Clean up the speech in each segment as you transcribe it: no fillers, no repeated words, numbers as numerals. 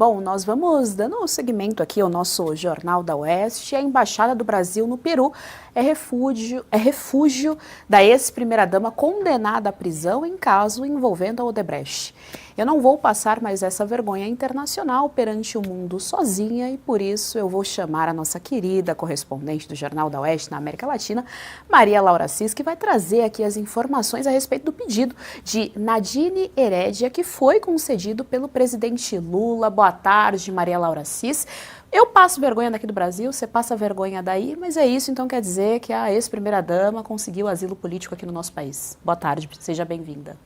Bom, nós vamos dando seguimento aqui ao nosso Jornal da Oeste. A Embaixada do Brasil no Peru é refúgio da ex-primeira-dama condenada à prisão em caso envolvendo a Odebrecht. Eu não vou passar mais essa vergonha internacional perante o mundo sozinha e por isso eu vou chamar a nossa querida correspondente do Jornal da Oeste na América Latina, Maria Laura Cis, que vai trazer aqui as informações a respeito do pedido de Nadine Heredia, que foi concedido pelo presidente Lula. Boa tarde, Maria Laura Cis. Eu passo vergonha daqui do Brasil, você passa vergonha daí, mas é isso, então quer dizer que a ex-primeira-dama conseguiu asilo político aqui no nosso país. Boa tarde, seja bem-vinda.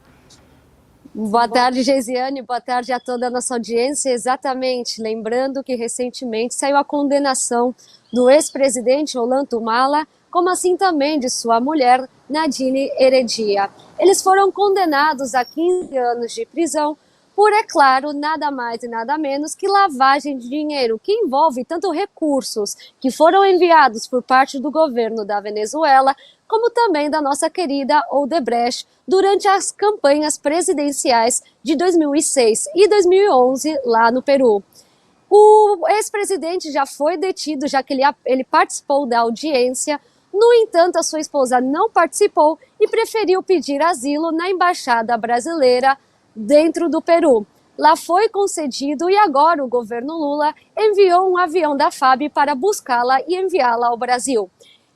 Boa tarde, Geisiane, boa tarde a toda a nossa audiência. Exatamente, lembrando que recentemente saiu a condenação do ex-presidente Ollanta Humala, como assim também de sua mulher, Nadine Heredia. Eles foram condenados a 15 anos de prisão por, é claro, nada mais e nada menos que lavagem de dinheiro, que envolve tanto recursos que foram enviados por parte do governo da Venezuela, como também da nossa querida Odebrecht, durante as campanhas presidenciais de 2006 e 2011 lá no Peru. O ex-presidente já foi detido, já que ele participou da audiência. No entanto, a sua esposa não participou e preferiu pedir asilo na embaixada brasileira dentro do Peru. Lá foi concedido e agora o governo Lula enviou um avião da FAB para buscá-la e enviá-la ao Brasil.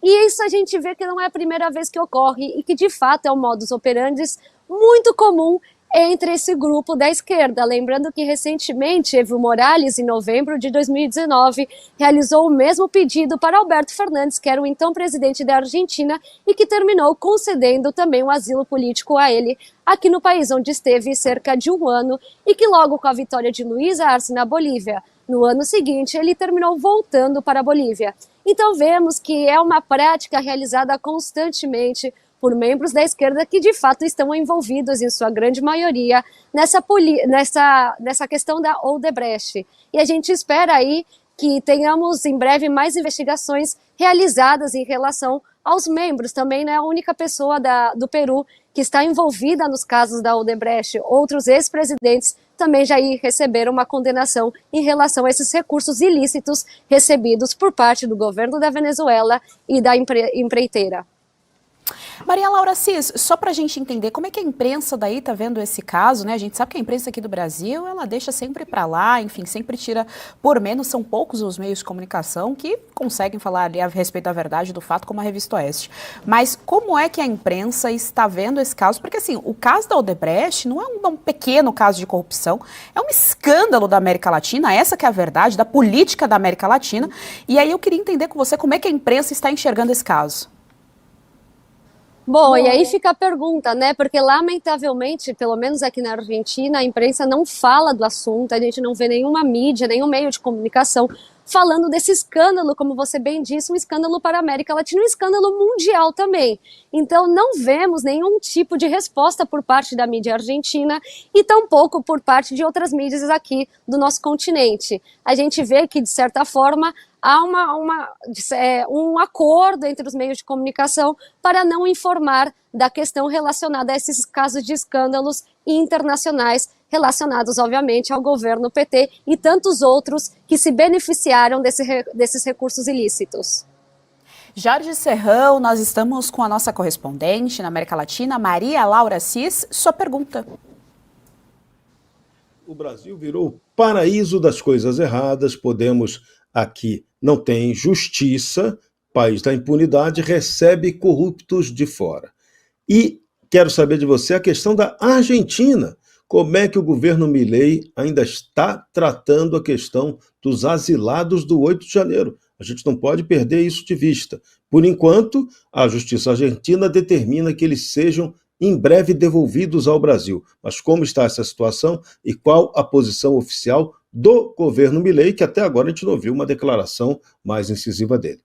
E isso a gente vê que não é a primeira vez que ocorre e que de fato é um modus operandi muito comum entre esse grupo da esquerda. Lembrando que recentemente Evo Morales, em novembro de 2019, realizou o mesmo pedido para Alberto Fernandes, que era o então presidente da Argentina, e que terminou concedendo também um asilo político a ele aqui no país, onde esteve cerca de um ano, e que logo com a vitória de Luiz Arce na Bolívia, no ano seguinte, ele terminou voltando para a Bolívia. Então vemos que é uma prática realizada constantemente por membros da esquerda que de fato estão envolvidos, em sua grande maioria, nessa questão da Odebrecht. E a gente espera aí que tenhamos em breve mais investigações realizadas em relação aos membros. Também não é a única pessoa do Peru que está envolvida nos casos da Odebrecht. Outros ex-presidentes também já receberam uma condenação em relação a esses recursos ilícitos recebidos por parte do governo da Venezuela e da empreiteira. Maria Laura Cis, só para a gente entender como é que a imprensa daí está vendo esse caso, né? A gente sabe que a imprensa aqui do Brasil, ela deixa sempre para lá, enfim, sempre tira por menos, são poucos os meios de comunicação que conseguem falar ali a respeito da verdade do fato, como a Revista Oeste. Mas como é que a imprensa está vendo esse caso? Porque assim, o caso da Odebrecht não é um pequeno caso de corrupção, é um escândalo da América Latina, essa que é a verdade, da política da América Latina. E aí eu queria entender com você como é que a imprensa está enxergando esse caso. Bom, e aí fica a pergunta, né? Porque lamentavelmente, pelo menos aqui na Argentina, a imprensa não fala do assunto, a gente não vê nenhuma mídia, nenhum meio de comunicação falando desse escândalo, como você bem disse, um escândalo para a América Latina, um escândalo mundial também. Então não vemos nenhum tipo de resposta por parte da mídia argentina e tampouco por parte de outras mídias aqui do nosso continente. A gente vê que, de certa forma, há um acordo entre os meios de comunicação para não informar da questão relacionada a esses casos de escândalos internacionais relacionados, obviamente, ao governo PT e tantos outros que se beneficiaram desses recursos ilícitos. Jorge Serrão, nós estamos com a nossa correspondente na América Latina, Maria Laura Cis. Sua pergunta. O Brasil virou o paraíso das coisas erradas, aqui não tem justiça, país da impunidade, recebe corruptos de fora. E quero saber de você a questão da Argentina. Como é que o governo Milei ainda está tratando a questão dos asilados do 8 de janeiro? A gente não pode perder isso de vista. Por enquanto, a justiça argentina determina que eles sejam em breve devolvidos ao Brasil. Mas como está essa situação e qual a posição oficial do governo Milei, que até agora a gente não viu uma declaração mais incisiva dele?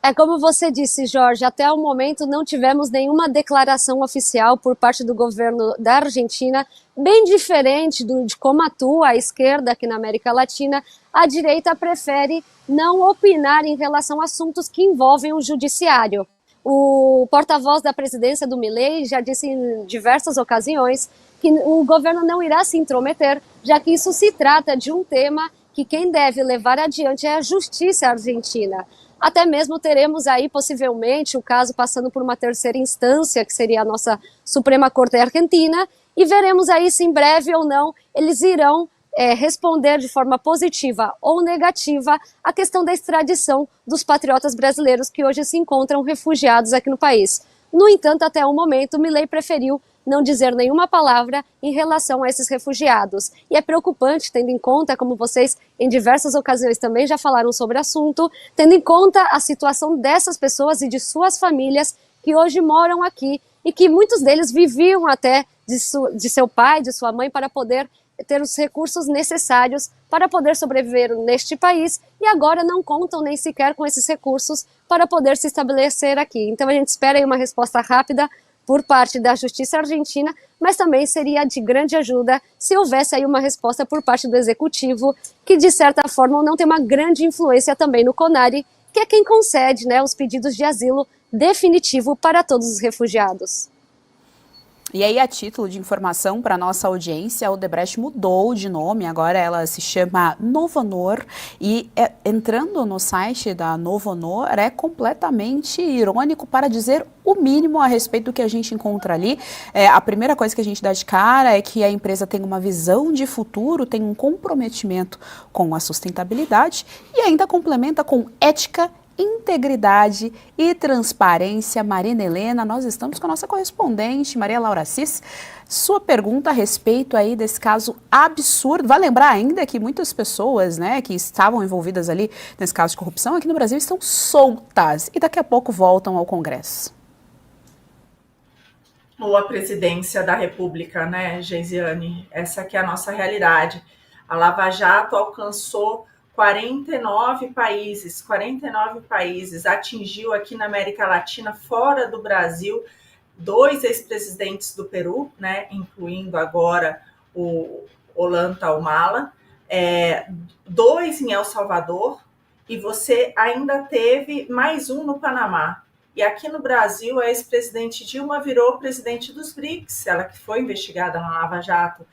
É como você disse, Jorge, até o momento não tivemos nenhuma declaração oficial por parte do governo da Argentina, bem diferente de como atua a esquerda aqui na América Latina. A direita prefere não opinar em relação a assuntos que envolvem o judiciário. O porta-voz da presidência do Milei já disse em diversas ocasiões que o governo não irá se intrometer já que isso se trata de um tema que quem deve levar adiante é a justiça argentina. Até mesmo teremos aí, possivelmente, o caso passando por uma terceira instância, que seria a nossa Suprema Corte Argentina, e veremos aí se em breve ou não eles irão responder de forma positiva ou negativa a questão da extradição dos patriotas brasileiros que hoje se encontram refugiados aqui no país. No entanto, até o momento, Milei preferiu não dizer nenhuma palavra em relação a esses refugiados. E é preocupante, tendo em conta, como vocês em diversas ocasiões também já falaram sobre o assunto, tendo em conta a situação dessas pessoas e de suas famílias que hoje moram aqui e que muitos deles viviam até de seu pai, de sua mãe, para poder ter os recursos necessários para poder sobreviver neste país e agora não contam nem sequer com esses recursos para poder se estabelecer aqui. Então a gente espera aí uma resposta rápida por parte da Justiça Argentina, mas também seria de grande ajuda se houvesse aí uma resposta por parte do Executivo, que de certa forma não tem uma grande influência também no CONARE, que é quem concede, né, os pedidos de asilo definitivo para todos os refugiados. E aí, a título de informação para nossa audiência, a Odebrecht mudou de nome, agora ela se chama Novonor, e entrando no site da Novonor é completamente irônico, para dizer o mínimo a respeito do que a gente encontra ali. A primeira coisa que a gente dá de cara é que a empresa tem uma visão de futuro, tem um comprometimento com a sustentabilidade e ainda complementa com ética, integridade e transparência. Marina Helena, nós estamos com a nossa correspondente, Maria Laura Assis. Sua pergunta a respeito aí desse caso absurdo. Vai lembrar ainda que muitas pessoas, né, que estavam envolvidas ali nesse caso de corrupção aqui no Brasil estão soltas e daqui a pouco voltam ao Congresso. Ou a presidência da República, né, Geisiane? Essa que é a nossa realidade. A Lava Jato alcançou 49 países, atingiu aqui na América Latina, fora do Brasil, 2 ex-presidentes do Peru, né, incluindo agora o Ollanta Humala, 2 em El Salvador, e você ainda teve mais um no Panamá. E aqui no Brasil, a ex-presidente Dilma virou presidente dos BRICS, ela que foi investigada na Lava Jato.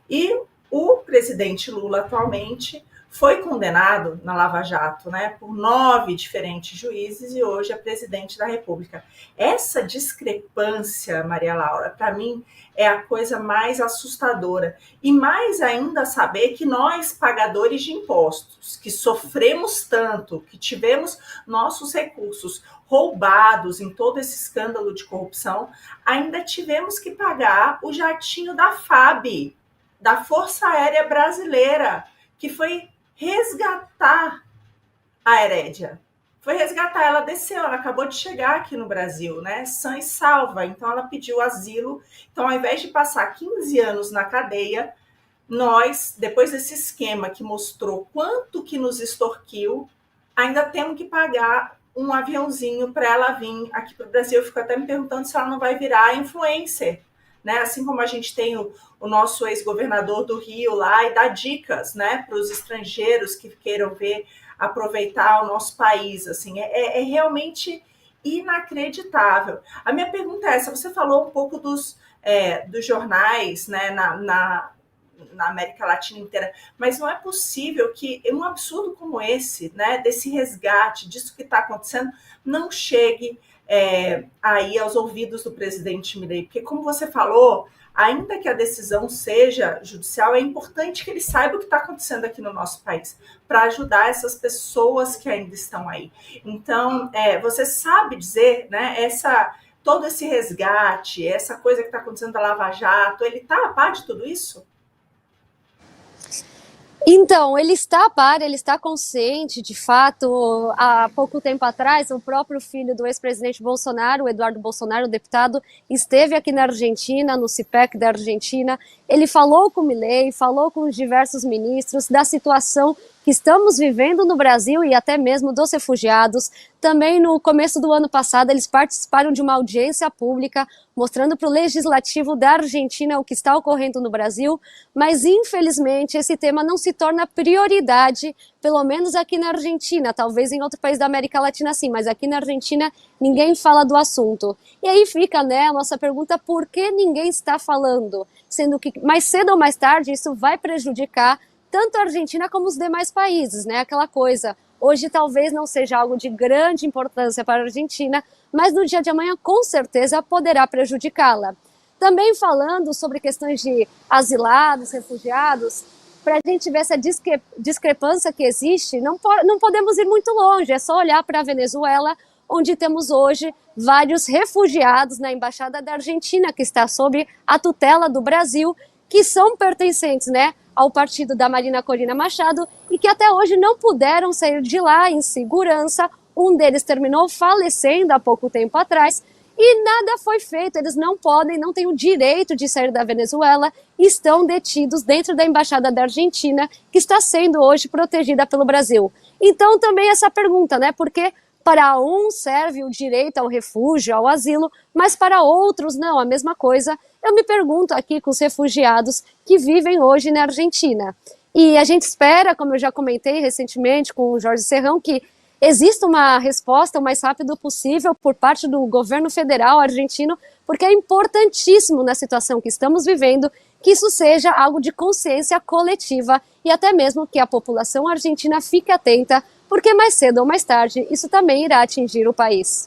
E o presidente Lula, atualmente, foi condenado na Lava Jato, né, por 9 diferentes juízes e hoje é presidente da República. Essa discrepância, Maria Laura, para mim é a coisa mais assustadora. E mais ainda saber que nós, pagadores de impostos, que sofremos tanto, que tivemos nossos recursos roubados em todo esse escândalo de corrupção, ainda tivemos que pagar o jatinho da FAB, da Força Aérea Brasileira, que foi resgatar a Herédia. Foi resgatar, ela desceu, ela acabou de chegar aqui no Brasil, né, sã e salva, então ela pediu asilo. Então, ao invés de passar 15 anos na cadeia, nós, depois desse esquema que mostrou quanto que nos extorquiu, ainda temos que pagar um aviãozinho para ela vir aqui para o Brasil. Eu fico até me perguntando se ela não vai virar influencer, né? Assim como a gente tem o nosso ex-governador do Rio lá e dá dicas, né, para os estrangeiros que queiram aproveitar o nosso país. Assim, é realmente inacreditável. A minha pergunta é essa: você falou um pouco dos jornais, né, na América Latina inteira, mas não é possível que um absurdo como esse, né, desse resgate, disso que está acontecendo, não chegue aí aos ouvidos do presidente Milei, porque, como você falou, ainda que a decisão seja judicial, é importante que ele saiba o que está acontecendo aqui no nosso país, para ajudar essas pessoas que ainda estão aí. Então, você sabe dizer, né, todo esse resgate, essa coisa que está acontecendo da Lava Jato, ele está a par de tudo isso? Então, ele está a par, ele está consciente, de fato. Há pouco tempo atrás, o próprio filho do ex-presidente Bolsonaro, o Eduardo Bolsonaro, o deputado, esteve aqui na Argentina, no CIPEC da Argentina. Ele falou com o Milei, falou com os diversos ministros da situação que estamos vivendo no Brasil e até mesmo dos refugiados. Também no começo do ano passado eles participaram de uma audiência pública mostrando para o legislativo da Argentina o que está ocorrendo no Brasil, mas infelizmente esse tema não se torna prioridade, pelo menos aqui na Argentina, talvez em outro país da América Latina sim, mas aqui na Argentina ninguém fala do assunto. E aí fica, né, a nossa pergunta, por que ninguém está falando? Sendo que mais cedo ou mais tarde isso vai prejudicar tanto a Argentina como os demais países, né? Aquela coisa, hoje talvez não seja algo de grande importância para a Argentina, mas no dia de amanhã com certeza poderá prejudicá-la. Também falando sobre questões de asilados, refugiados, para a gente ver essa discrepância que existe, não podemos ir muito longe, é só olhar para a Venezuela, onde temos hoje vários refugiados na Embaixada da Argentina, que está sob a tutela do Brasil, que são pertencentes, né, ao partido da Marina Corina Machado e que até hoje não puderam sair de lá em segurança. Um deles terminou falecendo há pouco tempo atrás e nada foi feito. Eles não podem, não têm o direito de sair da Venezuela, estão detidos dentro da Embaixada da Argentina, que está sendo hoje protegida pelo Brasil. Então também essa pergunta, né, porque para um serve o direito ao refúgio, ao asilo, mas para outros não, a mesma coisa. Eu me pergunto aqui com os refugiados que vivem hoje na Argentina. E a gente espera, como eu já comentei recentemente com o Jorge Serrão, que exista uma resposta o mais rápido possível por parte do governo federal argentino, porque é importantíssimo na situação que estamos vivendo que isso seja algo de consciência coletiva e até mesmo que a população argentina fique atenta, porque mais cedo ou mais tarde isso também irá atingir o país.